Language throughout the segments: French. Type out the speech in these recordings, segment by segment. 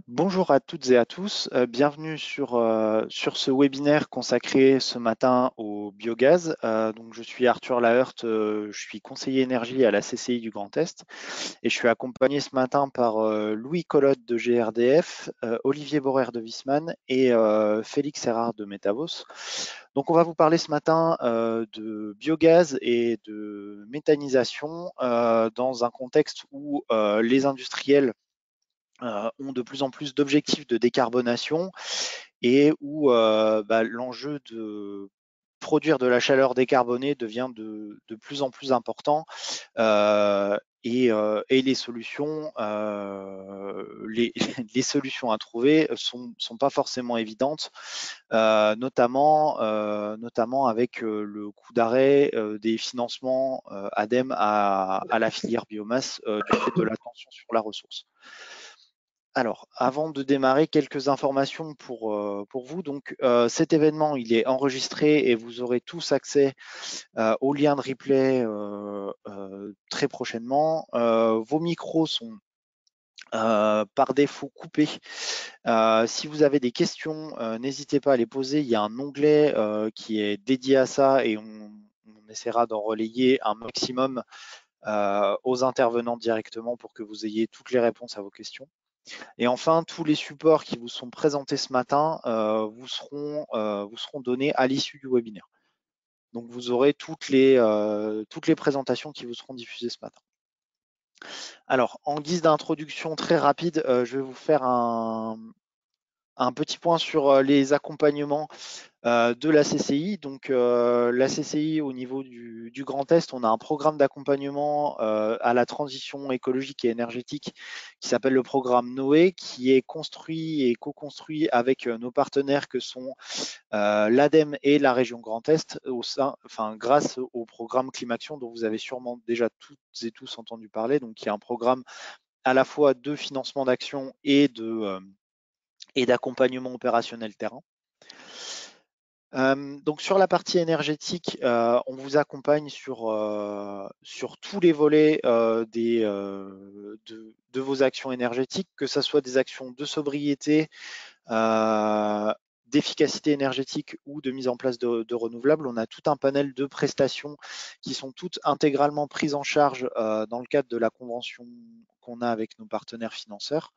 Bonjour à toutes et à tous, bienvenue sur ce webinaire consacré ce matin au biogaz. Donc je suis Arthur Laheurte, je suis conseiller énergie à la CCI du Grand Est et je suis accompagné ce matin par Louis Colotte de GRDF, Olivier Borer de Viessmann et Félix Erard de Metavos. Donc on va vous parler ce matin de biogaz et de méthanisation dans un contexte où les industriels ont de plus en plus d'objectifs de décarbonation et où l'enjeu de produire de la chaleur décarbonée devient de plus en plus important et les solutions, les solutions à trouver sont pas forcément évidentes, notamment avec le coup d'arrêt des financements ADEME à la filière biomasse du fait de la tension sur la ressource. Alors, avant de démarrer, quelques informations pour vous. Donc, cet événement, il est enregistré et vous aurez tous accès au lien de replay très prochainement. Vos micros sont par défaut coupés. Si vous avez des questions, n'hésitez pas à les poser. Il y a un onglet qui est dédié à ça et on essaiera d'en relayer un maximum aux intervenants directement pour que vous ayez toutes les réponses à vos questions. Et enfin, tous les supports qui vous sont présentés ce matin vous seront donnés à l'issue du webinaire. Donc, vous aurez toutes les présentations qui vous seront diffusées ce matin. Alors, en guise d'introduction très rapide, je vais vous faire un petit point sur les accompagnements de la CCI. Donc, la CCI, au niveau du Grand Est, on a un programme d'accompagnement à la transition écologique et énergétique qui s'appelle le programme Noé, qui est construit et co-construit avec nos partenaires que sont l'ADEME et la région Grand Est, grâce au programme Climaction dont vous avez sûrement déjà toutes et tous entendu parler. Donc, il y a un programme à la fois de financement d'action et d'accompagnement opérationnel terrain. Donc sur la partie énergétique, on vous accompagne sur tous les volets de vos actions énergétiques, que ce soit des actions de sobriété, d'efficacité énergétique ou de mise en place de renouvelables. On a tout un panel de prestations qui sont toutes intégralement prises en charge dans le cadre de la convention qu'on a avec nos partenaires financeurs.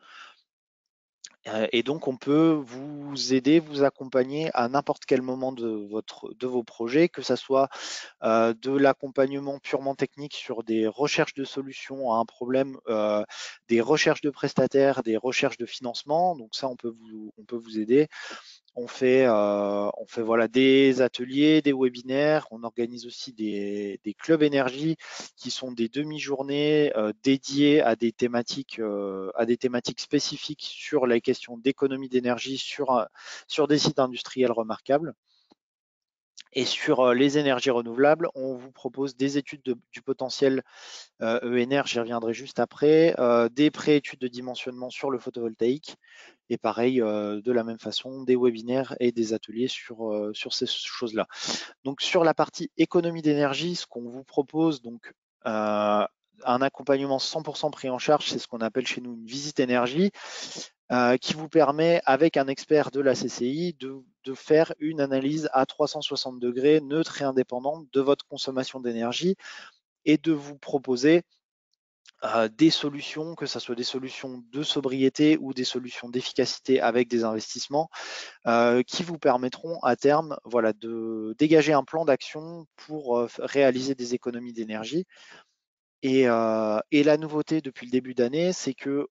Et donc, on peut vous aider, vous accompagner à n'importe quel moment de vos projets, que ce soit de l'accompagnement purement technique sur des recherches de solutions à un problème, des recherches de prestataires, des recherches de financement. Donc ça, on peut vous aider. On fait voilà, des ateliers, des webinaires. On organise aussi des clubs énergie qui sont des demi-journées dédiées à des thématiques spécifiques sur la question d'économie d'énergie sur des sites industriels remarquables. Et sur les énergies renouvelables, on vous propose des études du potentiel ENR, j'y reviendrai juste après, des pré-études de dimensionnement sur le photovoltaïque, et pareil, de la même façon, des webinaires et des ateliers sur ces choses-là. Donc sur la partie économie d'énergie, ce qu'on vous propose, donc un accompagnement 100% pris en charge, c'est ce qu'on appelle chez nous une visite énergie, qui vous permet, avec un expert de la CCI, de faire une analyse à 360 degrés, neutre et indépendante de votre consommation d'énergie et de vous proposer des solutions, que ce soit des solutions de sobriété ou des solutions d'efficacité avec des investissements qui vous permettront à terme voilà, de dégager un plan d'action pour réaliser des économies d'énergie. Et la nouveauté depuis le début d'année, c'est que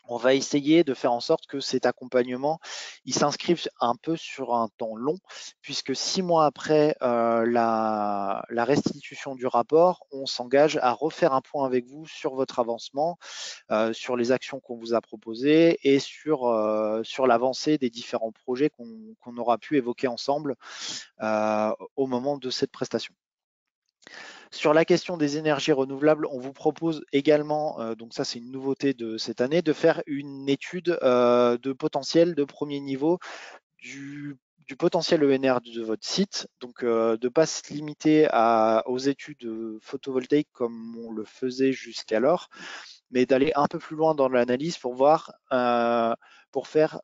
on va essayer de faire en sorte que cet accompagnement, il s'inscrive un peu sur un temps long, puisque 6 mois après la restitution du rapport, on s'engage à refaire un point avec vous sur votre avancement, sur les actions qu'on vous a proposées et sur l'avancée des différents projets qu'on aura pu évoquer ensemble au moment de cette prestation. Sur la question des énergies renouvelables, on vous propose également, donc ça c'est une nouveauté de cette année, de faire une étude de potentiel de premier niveau du potentiel ENR de votre site, donc de ne pas se limiter aux études photovoltaïques comme on le faisait jusqu'alors, mais d'aller un peu plus loin dans l'analyse pour voir, pour faire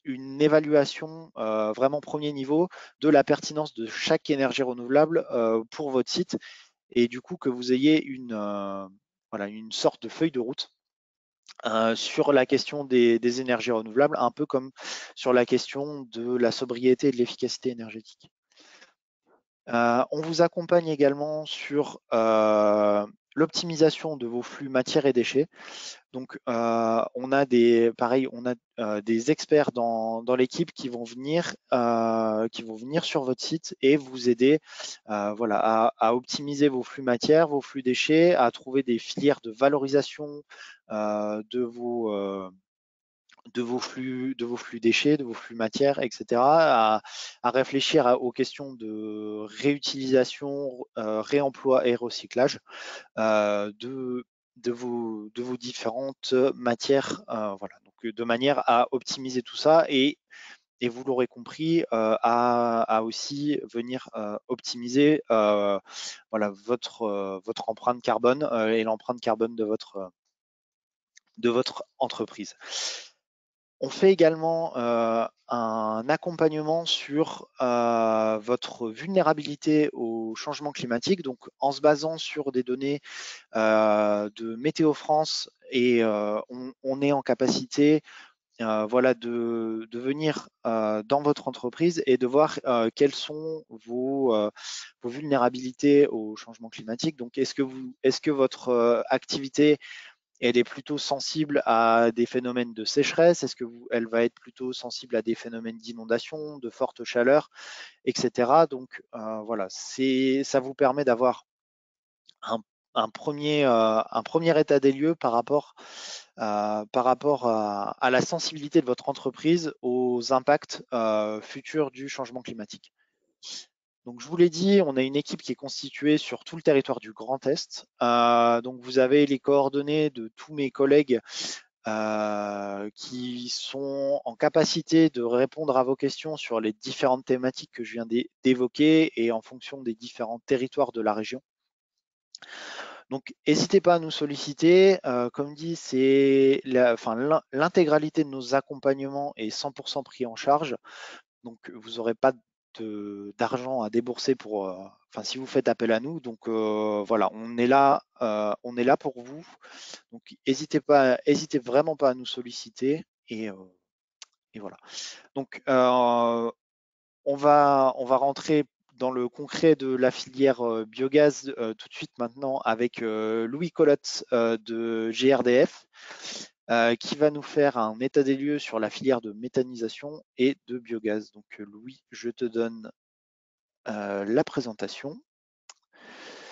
une évaluation vraiment premier niveau de la pertinence de chaque énergie renouvelable pour votre site, et du coup que vous ayez voilà, une sorte de feuille de route sur la question des énergies renouvelables, un peu comme sur la question de la sobriété et de l'efficacité énergétique. On vous accompagne également sur l'optimisation de vos flux matières et déchets. Donc, on a des experts dans l'équipe qui vont venir sur votre site et vous aider voilà, à optimiser vos flux matières, vos flux déchets, à trouver des filières de valorisation de vos flux déchets, de vos flux matières, etc., à réfléchir aux questions de réutilisation, réemploi et recyclage de vos différentes matières, voilà, donc de manière à optimiser tout ça et vous l'aurez compris, à aussi venir optimiser voilà, votre empreinte carbone et l'empreinte carbone de votre entreprise. On fait également un accompagnement sur votre vulnérabilité au changement climatique, donc en se basant sur des données de Météo France, et on est en capacité voilà, de venir dans votre entreprise et de voir quelles sont vos vulnérabilités au changement climatique. Donc, est-ce que votre activité elle est plutôt sensible à des phénomènes de sécheresse? Est-ce que elle va être plutôt sensible à des phénomènes d'inondation, de forte chaleur, etc. Donc voilà, ça vous permet d'avoir un premier état des lieux par rapport à la sensibilité de votre entreprise aux impacts futurs du changement climatique. Donc, je vous l'ai dit, on a une équipe qui est constituée sur tout le territoire du Grand Est. Donc, vous avez les coordonnées de tous mes collègues qui sont en capacité de répondre à vos questions sur les différentes thématiques que je viens d'évoquer et en fonction des différents territoires de la région. Donc, n'hésitez pas à nous solliciter. Comme dit, l'intégralité de nos accompagnements est 100% pris en charge. Donc, vous n'aurez pas d'argent à débourser si vous faites appel à nous. Donc voilà, on est là pour vous. Donc n'hésitez vraiment pas à nous solliciter et voilà. Donc on va rentrer dans le concret de la filière biogaz tout de suite maintenant avec Louis Colotte de GRDF. Qui va nous faire un état des lieux sur la filière de méthanisation et de biogaz. Donc Louis, je te donne la présentation.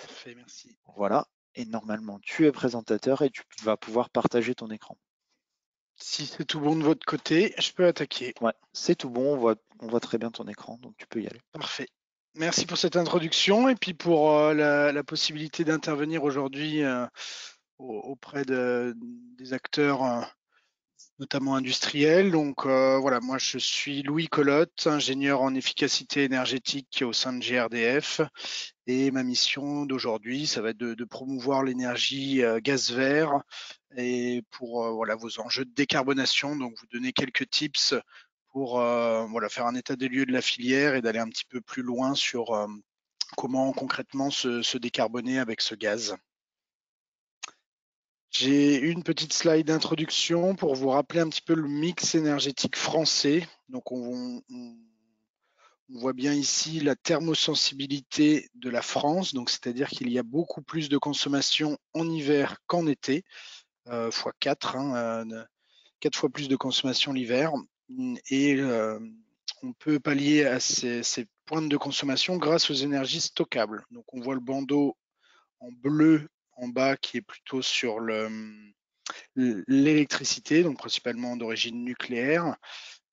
Parfait, merci. Voilà, et normalement tu es présentateur et tu vas pouvoir partager ton écran. Si c'est tout bon de votre côté, je peux attaquer. Ouais, c'est tout bon, on voit très bien ton écran, donc tu peux y aller. Parfait. Merci pour cette introduction et puis pour la possibilité d'intervenir aujourd'hui auprès des acteurs notamment industriels. Donc voilà, moi je suis Louis Colotte, ingénieur en efficacité énergétique au sein de GRDF. Et ma mission d'aujourd'hui, ça va être de promouvoir l'énergie gaz vert et pour voilà, vos enjeux de décarbonation. Donc, vous donner quelques tips pour voilà, faire un état des lieux de la filière et d'aller un petit peu plus loin sur comment concrètement se décarboner avec ce gaz. J'ai une petite slide d'introduction pour vous rappeler un petit peu le mix énergétique français. Donc, on voit bien ici la thermosensibilité de la France, donc c'est-à-dire qu'il y a beaucoup plus de consommation en hiver qu'en été, x4, 4 fois plus de consommation l'hiver. Et on peut pallier à ces pointes de consommation grâce aux énergies stockables. Donc on voit le bandeau en bleu en bas qui est plutôt sur l'électricité, donc principalement d'origine nucléaire.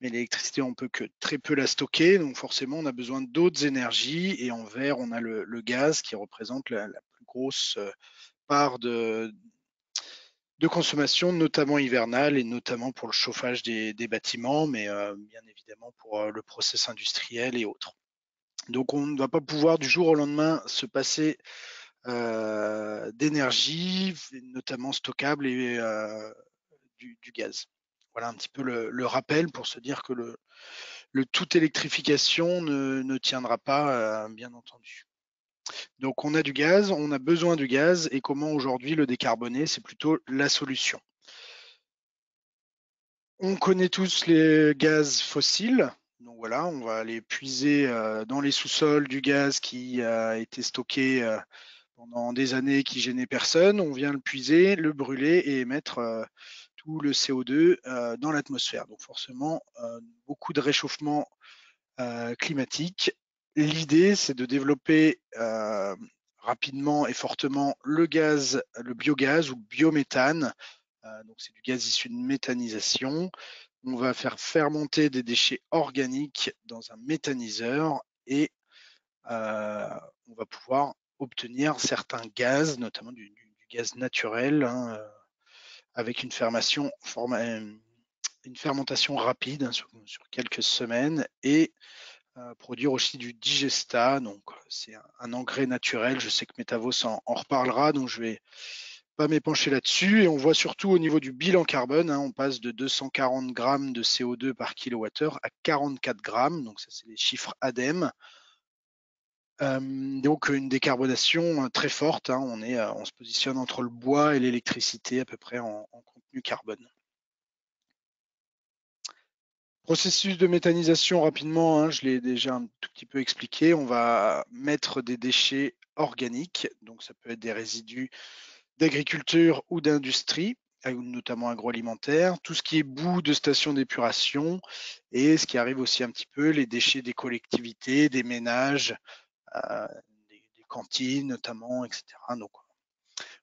Mais l'électricité, on peut que très peu la stocker, donc forcément, on a besoin d'autres énergies. Et en vert, on a le gaz qui représente la plus grosse part de de consommation, notamment hivernale et notamment pour le chauffage des bâtiments, mais bien évidemment pour le process industriel et autres. Donc on ne va pas pouvoir du jour au lendemain se passer d'énergie, notamment stockable et du gaz. Voilà un petit peu le rappel pour se dire que le tout électrification ne tiendra pas, bien entendu. Donc on a du gaz, on a besoin du gaz, et comment aujourd'hui le décarboner, c'est plutôt la solution. On connaît tous les gaz fossiles. Donc voilà, on va aller puiser dans les sous-sols du gaz qui a été stocké pendant des années, qui gênait personne. On vient le puiser, le brûler et émettre tout le CO2 dans l'atmosphère. Donc forcément, beaucoup de réchauffement climatique. L'idée, c'est de développer rapidement et fortement le gaz, le biogaz ou biométhane. Donc c'est du gaz issu de méthanisation. On va faire fermenter des déchets organiques dans un méthaniseur et on va pouvoir obtenir certains gaz, notamment du gaz naturel, hein, avec une fermentation rapide, hein, sur quelques semaines, et produire aussi du digestat. Donc c'est un engrais naturel. Je sais que Metavos en reparlera, donc je vais pas m'épancher là-dessus. Et on voit surtout au niveau du bilan carbone, hein, on passe de 240 grammes de CO2 par kilowattheure à 44 grammes. Donc ça, c'est les chiffres ADEME. Donc une décarbonation très forte, hein. On se positionne entre le bois et l'électricité à peu près en contenu carbone. Processus de méthanisation rapidement, hein, je l'ai déjà un tout petit peu expliqué. On va mettre des déchets organiques, donc ça peut être des résidus d'agriculture ou d'industrie, notamment agroalimentaire, tout ce qui est boue de stations d'épuration, et ce qui arrive aussi un petit peu, les déchets des collectivités, des ménages, des cantines notamment, etc. Donc,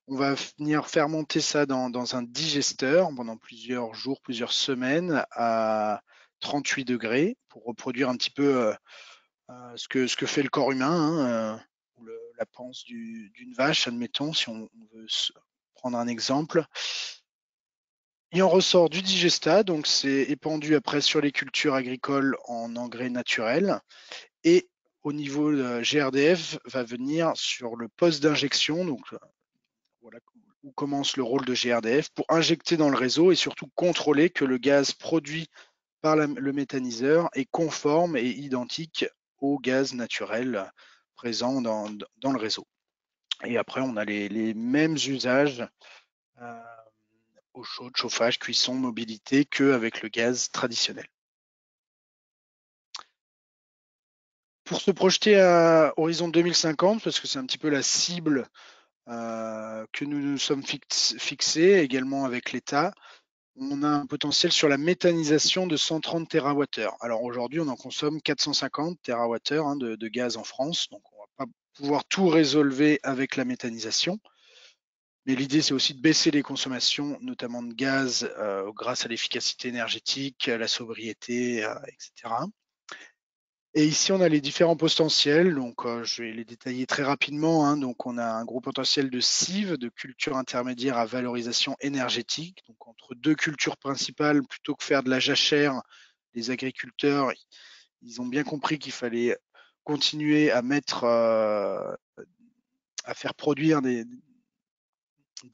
on va venir fermenter ça dans un digesteur pendant plusieurs jours, plusieurs semaines à 38 degrés pour reproduire un petit peu ce que fait le corps humain, hein, ou la panse d'une vache, admettons, si on veut prendre un exemple. Il en ressort du digestat, donc c'est épandu après sur les cultures agricoles en engrais naturels. Et au niveau GRDF va venir sur le poste d'injection, donc voilà où commence le rôle de GRDF, pour injecter dans le réseau et surtout contrôler que le gaz produit par le méthaniseur est conforme et identique au gaz naturel présent dans le réseau. Et après, on a les mêmes usages eau chaude, chauffage, cuisson, mobilité qu'avec le gaz traditionnel. Pour se projeter à horizon 2050, parce que c'est un petit peu la cible que nous nous sommes fixés également avec l'État, on a un potentiel sur la méthanisation de 130 TWh. Alors aujourd'hui, on en consomme 450 TWh, hein, de gaz en France, donc on ne va pas pouvoir tout résolver avec la méthanisation. Mais l'idée, c'est aussi de baisser les consommations, notamment de gaz, grâce à l'efficacité énergétique, la sobriété, etc. Et ici, on a les différents potentiels. Donc, je vais les détailler très rapidement, hein. Donc, on a un gros potentiel de CIV, de culture intermédiaire à valorisation énergétique. Donc, entre deux cultures principales, plutôt que faire de la jachère, les agriculteurs, ils ont bien compris qu'il fallait continuer à mettre, à faire produire des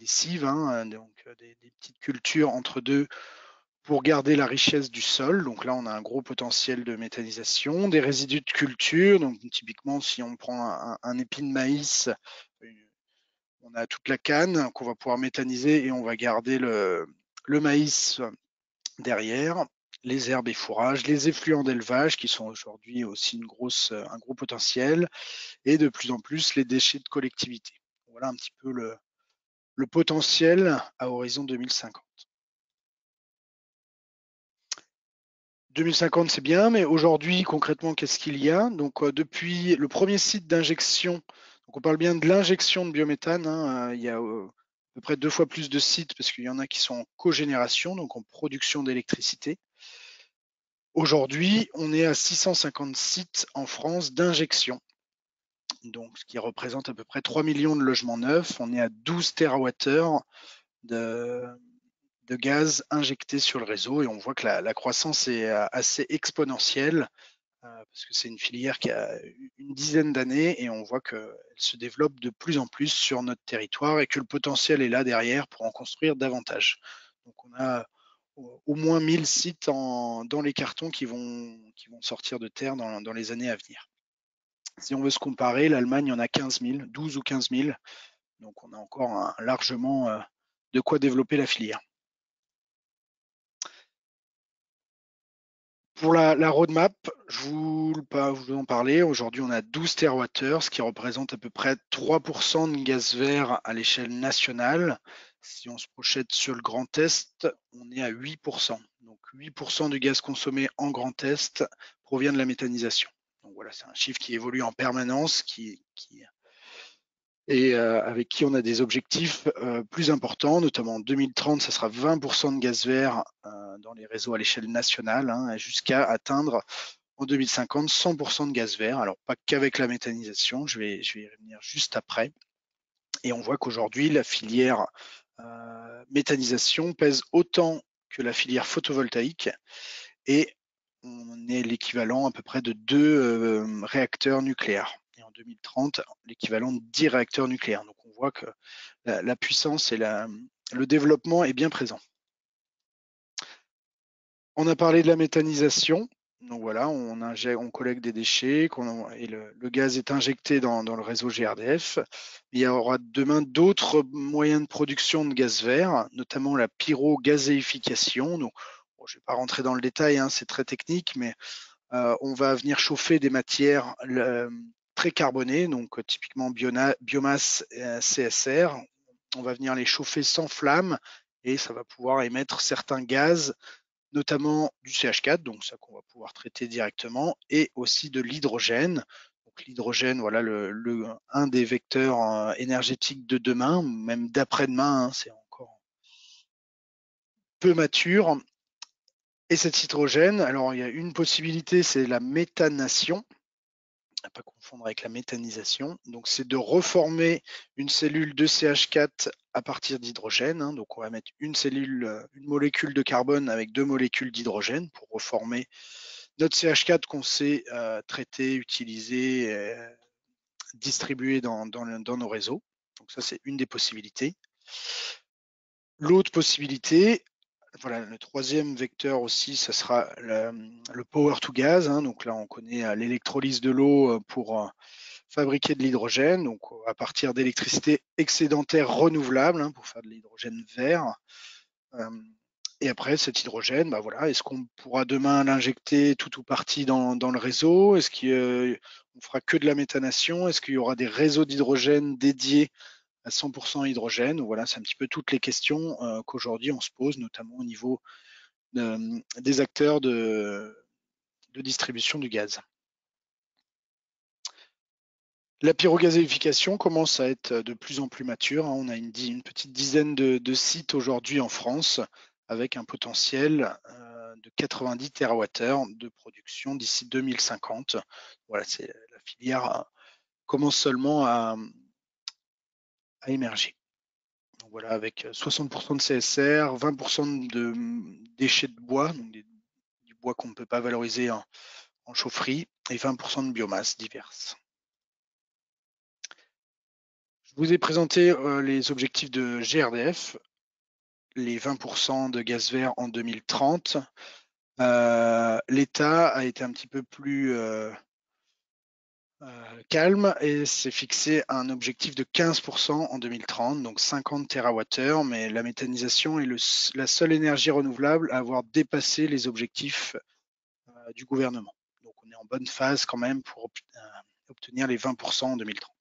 cives, hein, donc des petites cultures entre deux pour garder la richesse du sol. Donc là, on a un gros potentiel de méthanisation, des résidus de culture. Donc typiquement, si on prend un épi de maïs, on a toute la canne qu'on va pouvoir méthaniser et on va garder le maïs derrière, les herbes et fourrages, les effluents d'élevage qui sont aujourd'hui aussi un gros potentiel, et de plus en plus les déchets de collectivité. Voilà un petit peu le potentiel à horizon 2050. 2050, c'est bien, mais aujourd'hui, concrètement, qu'est-ce qu'il y a? Donc, depuis le premier site d'injection, donc on parle bien de l'injection de biométhane, hein, il y a à peu près 2 fois plus de sites parce qu'il y en a qui sont en cogénération, donc en production d'électricité. Aujourd'hui, on est à 650 sites en France d'injection, donc ce qui représente à peu près 3 millions de logements neufs. On est à 12 TWh de gaz injecté sur le réseau, et on voit que la croissance est assez exponentielle parce que c'est une filière qui a une dizaine d'années et on voit qu'elle se développe de plus en plus sur notre territoire et que le potentiel est là derrière pour en construire davantage. Donc on a au moins 1000 sites dans les cartons qui vont sortir de terre dans les années à venir. Si on veut se comparer, l'Allemagne en a 15 000, 12 ou 15 000. Donc on a encore largement de quoi développer la filière. Pour la roadmap, je vous en parler. Aujourd'hui, on a 12 TWh, ce qui représente à peu près 3% de gaz vert à l'échelle nationale. Si on se projette sur le Grand Est, on est à 8%. Donc 8% du gaz consommé en Grand Est provient de la méthanisation. Donc voilà, c'est un chiffre qui évolue en permanence, et avec qui on a des objectifs plus importants, notamment en 2030, ça sera 20% de gaz vert dans les réseaux à l'échelle nationale, jusqu'à atteindre en 2050 100% de gaz vert. Alors pas qu'avec la méthanisation, je vais y revenir juste après. Et on voit qu'aujourd'hui, la filière méthanisation pèse autant que la filière photovoltaïque, et on est l'équivalent à peu près de 2 réacteurs nucléaires. Et en 2030, l'équivalent de 10 réacteurs nucléaires. Donc on voit que la puissance et le développement est bien présent. On a parlé de la méthanisation. Donc voilà, on collecte des déchets et le gaz est injecté dans le réseau GRDF. Il y aura demain d'autres moyens de production de gaz vert, notamment la pyrogazéification. Donc, bon, je ne vais pas rentrer dans le détail, c'est très technique, mais on va venir chauffer des matières très carbonées, donc typiquement biomasse CSR. On va venir les chauffer sans flamme et ça va pouvoir émettre certains gaz, notamment du CH4, donc ça qu'on va pouvoir traiter directement, et aussi de l'hydrogène. Donc l'hydrogène, voilà un des vecteurs énergétiques de demain, même d'après-demain, c'est encore peu mature. Et cet hydrogène, alors il y a une possibilité, c'est la méthanation, à pas confondre avec la méthanisation. Donc c'est de reformer une cellule de CH4 à partir d'hydrogène. Donc on va mettre une molécule de carbone avec 2 molécules d'hydrogène pour reformer notre CH4 qu'on sait traiter, utiliser, distribuer dans nos réseaux. Donc ça c'est une des possibilités. L'autre possibilité, voilà, le troisième vecteur aussi, ça sera le power to gas. Donc là, on connaît l'électrolyse de l'eau pour fabriquer de l'hydrogène, donc à partir d'électricité excédentaire renouvelable pour faire de l'hydrogène vert. Et après, cet hydrogène, voilà, est-ce qu'on pourra demain l'injecter tout ou partie dans le réseau? Est-ce qu'on fera que de la méthanation? Est-ce qu'il y aura des réseaux d'hydrogène dédiés à 100% hydrogène? Voilà, c'est un petit peu toutes les questions qu'aujourd'hui on se pose, notamment au niveau des acteurs de distribution du gaz. La pyrogazéification commence à être de plus en plus mature. On a une petite dizaine de sites aujourd'hui en France avec un potentiel de 90 TWh de production d'ici 2050. Voilà, la filière commence seulement à émerger. Donc voilà, avec 60% de CSR, 20% de déchets de bois, donc du bois qu'on ne peut pas valoriser en chaufferie, et 20% de biomasse diverses. Je vous ai présenté les objectifs de GRDF, les 20% de gaz vert en 2030. L'État a été un petit peu plus calme et s'est fixé un objectif de 15% en 2030, donc 50 TWh, mais la méthanisation est la seule énergie renouvelable à avoir dépassé les objectifs du gouvernement. Donc on est en bonne phase quand même pour obtenir les 20% en 2030.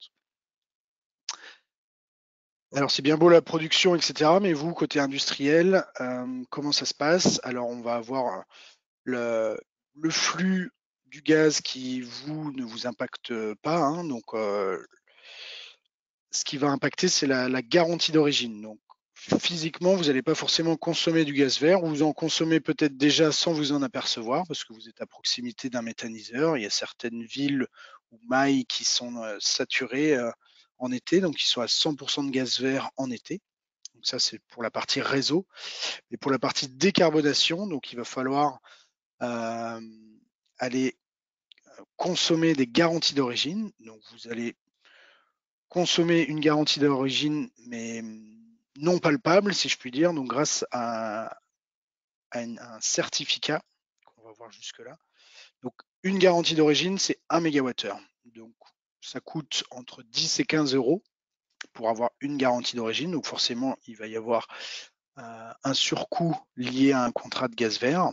Alors c'est bien beau la production, etc., mais vous, côté industriel, comment ça se passe? Alors on va avoir le flux du gaz qui ne vous impacte pas. Donc ce qui va impacter, c'est la garantie d'origine. Donc physiquement, vous n'allez pas forcément consommer du gaz vert, vous en consommez peut-être déjà sans vous en apercevoir parce que vous êtes à proximité d'un méthaniseur. Il y a certaines villes ou mailles qui sont saturées en été, donc ils sont à 100% de gaz vert en été. Donc Donc ça, c'est pour la partie réseau. Et pour la partie décarbonation, donc il va falloir aller consommer des garanties d'origine. Donc vous allez consommer une garantie d'origine, mais non palpable, si je puis dire, donc grâce à un certificat qu'on va voir jusque-là. Donc une garantie d'origine, c'est 1 MWh. Donc ça coûte entre 10 et 15 euros pour avoir une garantie d'origine. Donc forcément, il va y avoir un surcoût lié à un contrat de gaz vert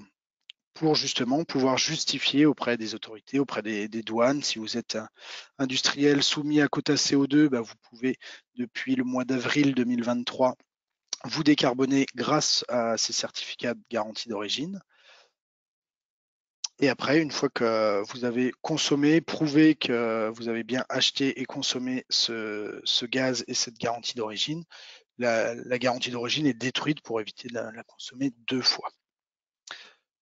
pour justement pouvoir justifier auprès des autorités, auprès des douanes. Si vous êtes un industriel soumis à quota CO2, bah, vous pouvez, depuis le mois d'avril 2023, vous décarboner grâce à ces certificats de garantie d'origine. Et après, une fois que vous avez consommé, prouvé que vous avez bien acheté et consommé ce gaz et cette garantie d'origine, la garantie d'origine est détruite pour éviter de la consommer 2 fois.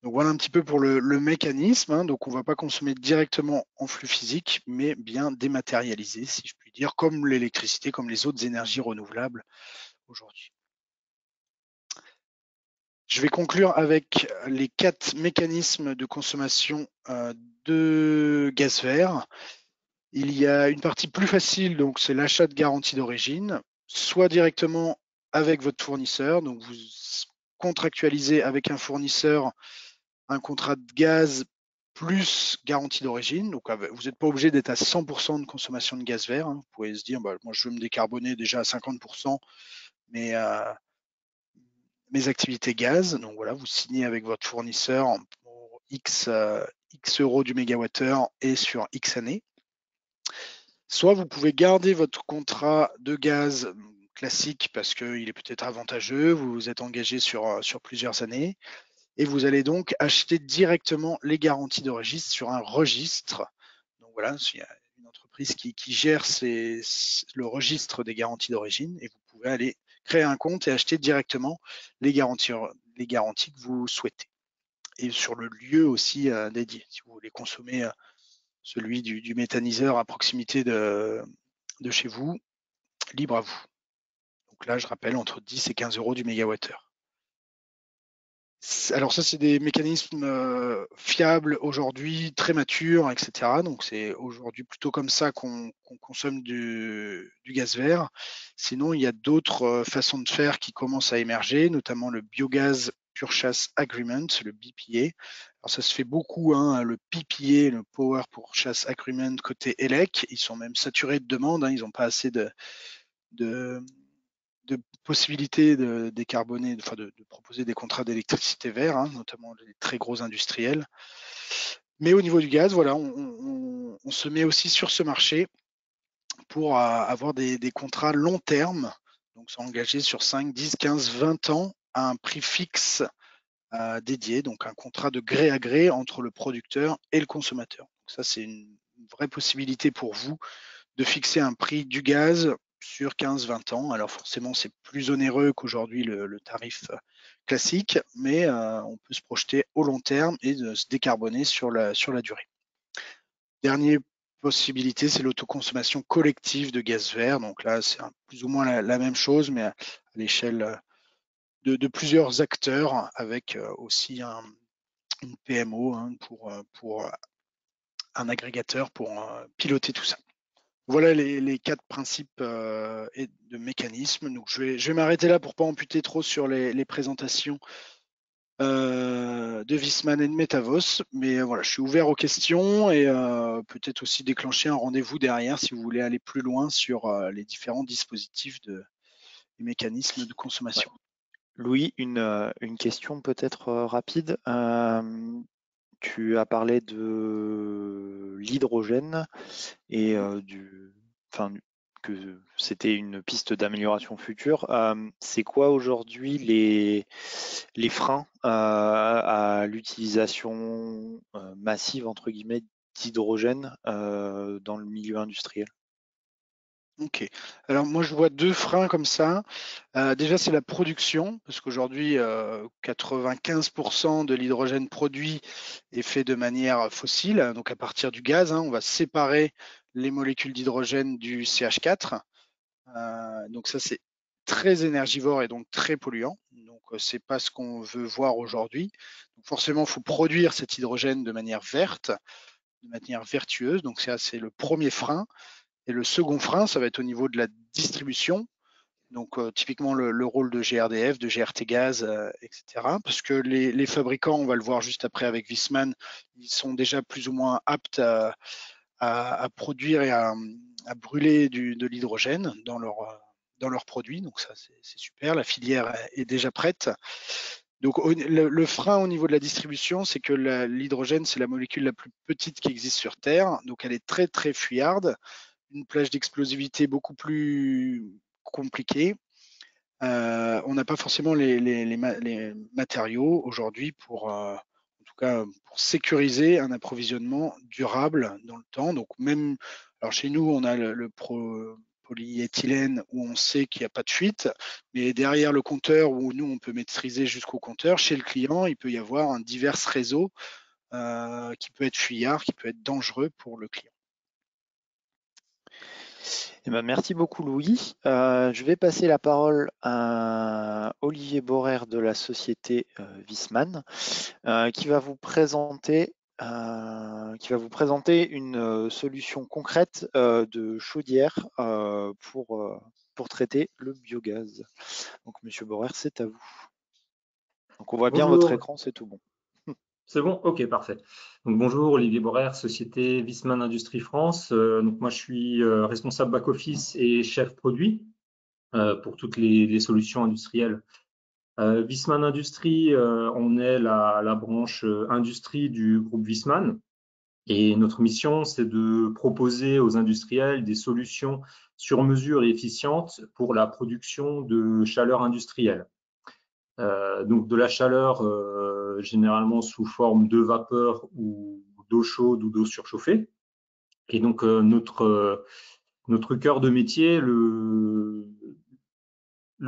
Donc voilà un petit peu pour le mécanisme. Hein. Donc on ne va pas consommer directement en flux physique, mais bien dématérialisé, si je puis dire, comme l'électricité, comme les autres énergies renouvelables aujourd'hui. Je vais conclure avec les 4 mécanismes de consommation de gaz vert. Il y a une partie plus facile, donc c'est l'achat de garantie d'origine, soit directement avec votre fournisseur. Donc vous contractualisez avec un fournisseur un contrat de gaz plus garantie d'origine. Donc vous n'êtes pas obligé d'être à 100% de consommation de gaz vert. Hein. Vous pouvez se dire, bah, moi je veux me décarboner déjà à 50%, mais mes activités gaz. Donc voilà, vous signez avec votre fournisseur pour X euros du mégawattheure et sur X années. Soit vous pouvez garder votre contrat de gaz classique parce qu'il est peut-être avantageux, vous vous êtes engagé sur plusieurs années, et vous allez donc acheter directement les garanties de registre sur un registre. Donc voilà, il y a une entreprise qui gère le registre des garanties d'origine, et vous pouvez aller créer un compte et acheter directement les garanties que vous souhaitez. Et sur le lieu aussi dédié, si vous voulez consommer celui du méthaniseur à proximité de chez vous, libre à vous. Donc là, je rappelle, entre 10 et 15 euros du mégawattheure. Alors ça, c'est des mécanismes fiables aujourd'hui, très matures, etc. Donc c'est aujourd'hui plutôt comme ça qu'on consomme du gaz vert. Sinon, il y a d'autres façons de faire qui commencent à émerger, notamment le Biogas Purchase Agreement, le BPA. Alors ça se fait beaucoup, hein, le PPA, le Power Purchase Agreement côté ELEC. Ils sont même saturés de demandes, hein, ils n'ont pas assez de possibilités de décarboner, enfin de proposer des contrats d'électricité vert, hein, notamment les très gros industriels. Mais au niveau du gaz, voilà, on se met aussi sur ce marché pour avoir des contrats long terme, donc s'engager sur 5, 10, 15, 20 ans à un prix fixe dédié, donc un contrat de gré à gré entre le producteur et le consommateur. Donc ça, c'est une vraie possibilité pour vous de fixer un prix du gaz sur 15-20 ans. Alors forcément, c'est plus onéreux qu'aujourd'hui le tarif classique, mais on peut se projeter au long terme et de se décarboner sur la durée. Dernière possibilité, c'est l'autoconsommation collective de gaz vert. Donc là, c'est plus ou moins la même chose, mais à l'échelle de plusieurs acteurs, avec aussi une PMO, hein, pour un agrégateur pour piloter tout ça. Voilà les 4 principes de mécanismes. Donc je vais m'arrêter là pour ne pas amputer trop sur les présentations de Viessmann et de Metavos. Mais voilà, je suis ouvert aux questions et peut-être aussi déclencher un rendez-vous derrière si vous voulez aller plus loin sur les différents dispositifs et mécanismes de consommation. Ouais. Louis, une question peut-être rapide. Tu as parlé de l'hydrogène et que c'était une piste d'amélioration future. C'est quoi aujourd'hui les freins à l'utilisation massive entre guillemets d'hydrogène dans le milieu industriel? Ok. Alors moi je vois 2 freins comme ça. Déjà c'est la production, parce qu'aujourd'hui 95% de l'hydrogène produit est fait de manière fossile, donc à partir du gaz. Hein, on va séparer les molécules d'hydrogène du CH4. Donc ça c'est très énergivore et donc très polluant. Donc, c'est pas ce qu'on veut voir aujourd'hui. Donc, forcément, il faut produire cet hydrogène de manière verte, de manière vertueuse. Donc, ça, c'est le premier frein. Et le second frein, ça va être au niveau de la distribution. Donc, typiquement, le rôle de GRDF, de GRT Gaz, etc. Parce que les fabricants, on va le voir juste après avec Viessmann, ils sont déjà plus ou moins aptes à produire et à brûler de l'hydrogène dans leurs produits. Donc, ça, c'est super. La filière est déjà prête. Donc, le frein au niveau de la distribution, c'est que l'hydrogène, c'est la molécule la plus petite qui existe sur Terre. Donc, elle est très, très fuyarde. Une plage d'explosivité beaucoup plus compliquée. On n'a pas forcément les matériaux aujourd'hui pour, en tout cas, pour sécuriser un approvisionnement durable dans le temps. Donc même, alors chez nous, on a le polyéthylène où on sait qu'il n'y a pas de fuite, mais derrière le compteur où nous, on peut maîtriser jusqu'au compteur, chez le client, il peut y avoir un divers réseau qui peut être fuyard, qui peut être dangereux pour le client. Eh ben, merci beaucoup Louis. Je vais passer la parole à Olivier Borer de la société Viessmann qui va vous présenter une solution concrète de chaudière pour traiter le biogaz. Donc Monsieur Borer, c'est à vous. Donc on voit bien votre Bonjour, écran, c'est tout bon. c'est bon? Ok, parfait. Donc bonjour, Olivier Borrer, société Viessmann Industrie France. Donc moi je suis responsable back-office et chef produit pour toutes les solutions industrielles. Viessmann Industrie, on est la branche industrie du groupe Viessmann et notre mission c'est de proposer aux industriels des solutions sur mesure et efficientes pour la production de chaleur industrielle. Donc de la chaleur généralement sous forme de vapeur ou d'eau chaude ou d'eau surchauffée. Et donc notre cœur de métier, le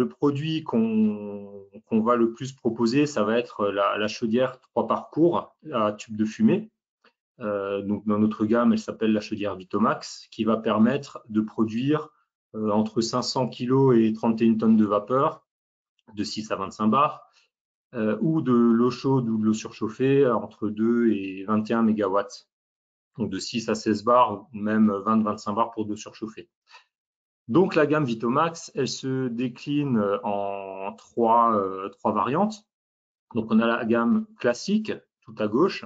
produit qu'on va le plus proposer, ça va être la chaudière 3 parcours à tube de fumée. Donc dans notre gamme, elle s'appelle la chaudière Vitomax, qui va permettre de produire entre 500 kg et 31 tonnes de vapeur, de 6 à 25 bars, ou de l'eau chaude ou de l'eau surchauffée entre 2 et 21 MW. Donc de 6 à 16 bars ou même 20-25 bars pour de surchauffée. Donc la gamme Vitomax, elle se décline en trois variantes. Donc on a la gamme classique, tout à gauche.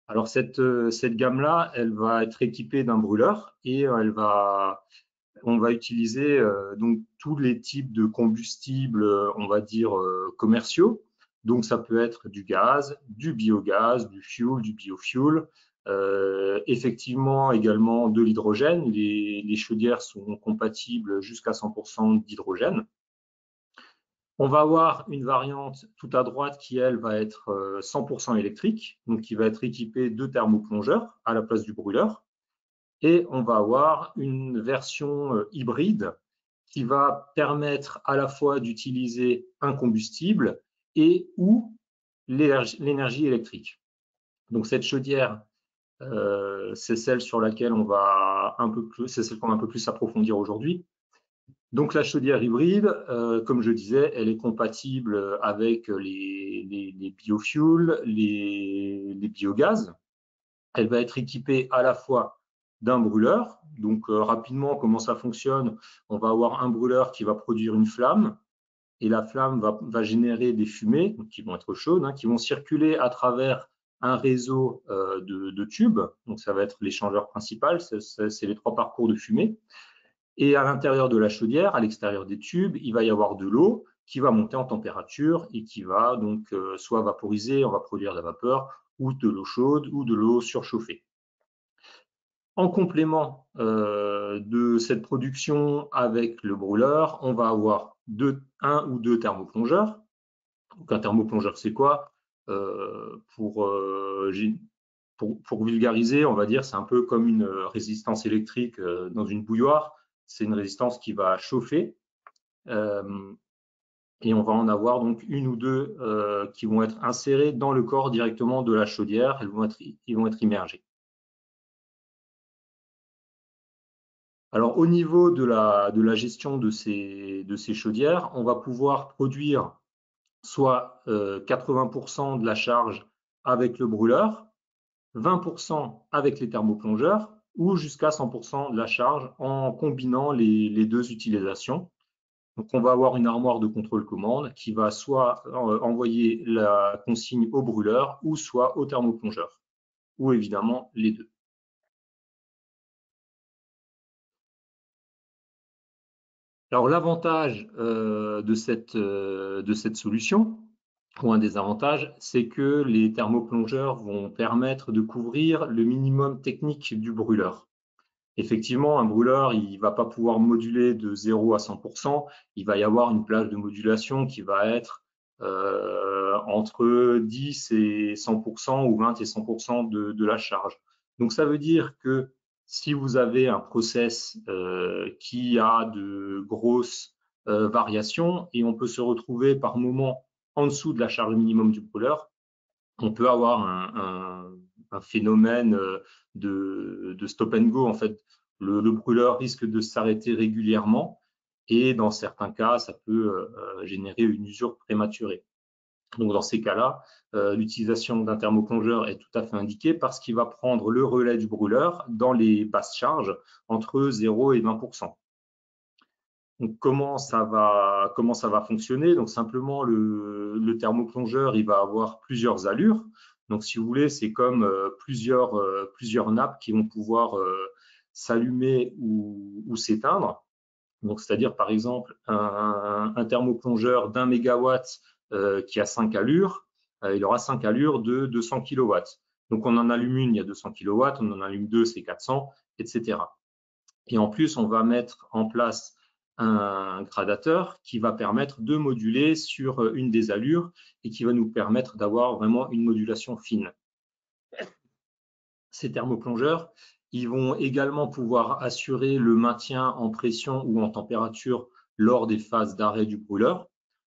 Alors cette gamme-là, elle va être équipée d'un brûleur et on va utiliser donc tous les types de combustibles, on va dire commerciaux. Donc ça peut être du gaz, du biogaz, du fuel, du biofuel, effectivement également de l'hydrogène. Les chaudières sont compatibles jusqu'à 100% d'hydrogène. On va avoir une variante tout à droite qui, elle, va être 100% électrique, donc qui va être équipée de thermoplongeurs à la place du brûleur. Et on va avoir une version hybride qui va permettre à la fois d'utiliser un combustible et ou l'énergie électrique. Donc cette chaudière, c'est celle sur laquelle on va c'est celle qu'on va un peu plus approfondir aujourd'hui. Donc la chaudière hybride, comme je disais, elle est compatible avec les biofuels, les biogaz. Elle va être équipée à la fois d'un brûleur. Donc rapidement, comment ça fonctionne? On va avoir un brûleur qui va produire une flamme et la flamme va générer des fumées donc, qui vont être chaudes, qui vont circuler à travers un réseau de tubes. Donc ça va être l'échangeur principal, c'est les 3 parcours de fumée. Et à l'intérieur de la chaudière, à l'extérieur des tubes, il va y avoir de l'eau qui va monter en température et qui va donc soit vaporiser, on va produire de la vapeur, ou de l'eau chaude ou de l'eau surchauffée. En complément de cette production avec le brûleur, on va avoir un ou deux thermoplongeurs. Donc un thermoplongeur, c'est quoi? Pour vulgariser, on va dire, c'est un peu comme une résistance électrique dans une bouilloire. C'est une résistance qui va chauffer. Et on va en avoir donc une ou deux qui vont être insérées dans le corps directement de la chaudière. Ils vont être immergés. Alors, au niveau de la gestion de ces chaudières, on va pouvoir produire soit 80% de la charge avec le brûleur, 20% avec les thermoplongeurs ou jusqu'à 100% de la charge en combinant les deux utilisations. Donc, on va avoir une armoire de contrôle commande qui va soit envoyer la consigne au brûleur ou soit au thermoplongeur, ou évidemment les deux. Alors, l'avantage de cette solution, ou un des avantages, c'est que les thermoplongeurs vont permettre de couvrir le minimum technique du brûleur. Effectivement, un brûleur, il ne va pas pouvoir moduler de 0 à 100%. Il va y avoir une plage de modulation qui va être entre 10 et 100% ou 20 et 100% de la charge. Donc, ça veut dire que si vous avez un process qui a de grosses variations et on peut se retrouver par moment en dessous de la charge minimum du brûleur, on peut avoir un phénomène de stop and go. En fait, le brûleur risque de s'arrêter régulièrement et dans certains cas, ça peut générer une usure prématurée. Donc, dans ces cas-là, l'utilisation d'un thermoplongeur est tout à fait indiquée parce qu'il va prendre le relais du brûleur dans les basses charges entre 0 et 20%. Donc, comment ça va fonctionner? Donc, simplement, le thermoplongeur, il va avoir plusieurs allures. Donc, si vous voulez, c'est comme plusieurs nappes qui vont pouvoir s'allumer ou s'éteindre. Donc, c'est-à-dire, par exemple, un thermoplongeur d'1 mégawatt qui a 5 allures, il aura 5 allures de 200 kW. Donc, on en allume une, il y a 200 kW, on en allume deux, c'est 400, etc. Et en plus, on va mettre en place un gradateur qui va permettre de moduler sur une des allures et qui va nous permettre d'avoir vraiment une modulation fine. Ces thermoplongeurs, ils vont également pouvoir assurer le maintien en pression ou en température lors des phases d'arrêt du brûleur.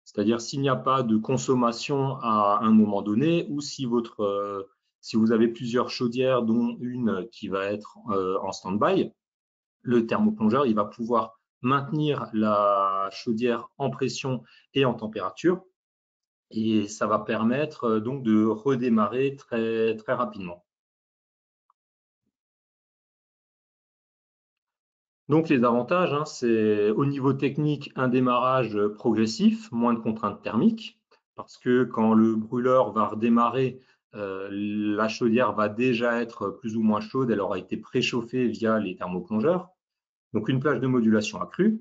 C'est-à-dire s'il n'y a pas de consommation à un moment donné ou si vous avez plusieurs chaudières, dont une qui va être en stand-by, le thermoplongeur, il va pouvoir maintenir la chaudière en pression et en température et ça va permettre donc de redémarrer très, très rapidement. Donc les avantages, c'est au niveau technique un démarrage progressif, moins de contraintes thermiques, parce que quand le brûleur va redémarrer, la chaudière va déjà être plus ou moins chaude, elle aura été préchauffée via les thermoplongeurs. Donc une plage de modulation accrue.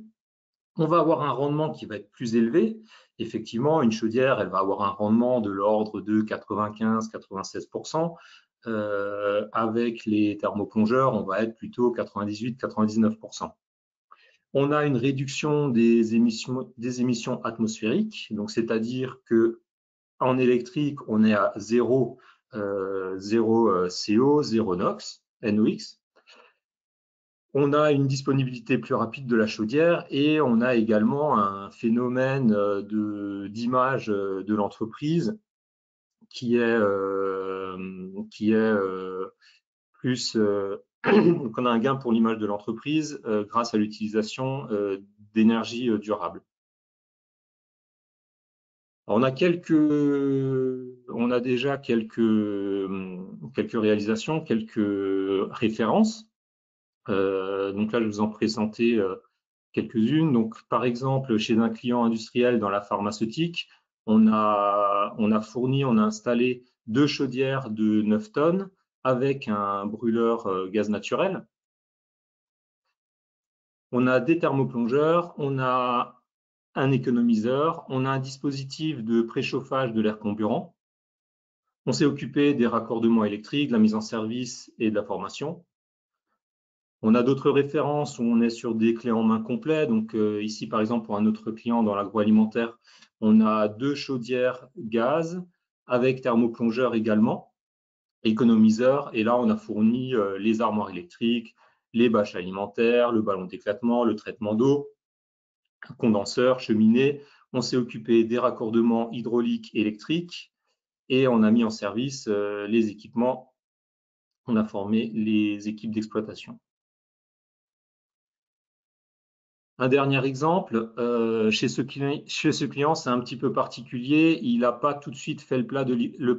On va avoir un rendement qui va être plus élevé. Effectivement, une chaudière, elle va avoir un rendement de l'ordre de 95-96%. Avec les thermoplongeurs, on va être plutôt 98-99%. On a une réduction des émissions atmosphériques, donc c'est-à-dire que en électrique, on est à 0 CO, 0 NOx. On a une disponibilité plus rapide de la chaudière et on a également un phénomène d'image de l'entreprise qui est plus donc on a un gain pour l'image de l'entreprise grâce à l'utilisation d'énergie durable. Alors, on a déjà quelques réalisations, quelques références. Donc là, je vais vous en présenter quelques-unes. Donc, par exemple, chez un client industriel dans la pharmaceutique, on a installé 2 chaudières de 9 tonnes avec un brûleur gaz naturel. On a des thermoplongeurs, on a un économiseur, on a un dispositif de préchauffage de l'air comburant. On s'est occupé des raccordements électriques, de la mise en service et de la formation. On a d'autres références où on est sur des clés en main complets. Donc ici, par exemple, pour un autre client dans l'agroalimentaire, on a 2 chaudières gaz avec thermoplongeur également, économiseur. Et là, on a fourni les armoires électriques, les bâches alimentaires, le ballon d'éclatement, le traitement d'eau, condenseur, cheminée. On s'est occupé des raccordements hydrauliques électriques et on a mis en service les équipements. On a formé les équipes d'exploitation. Un dernier exemple, chez ce client, c'est un petit peu particulier. Il n'a pas tout de suite fait le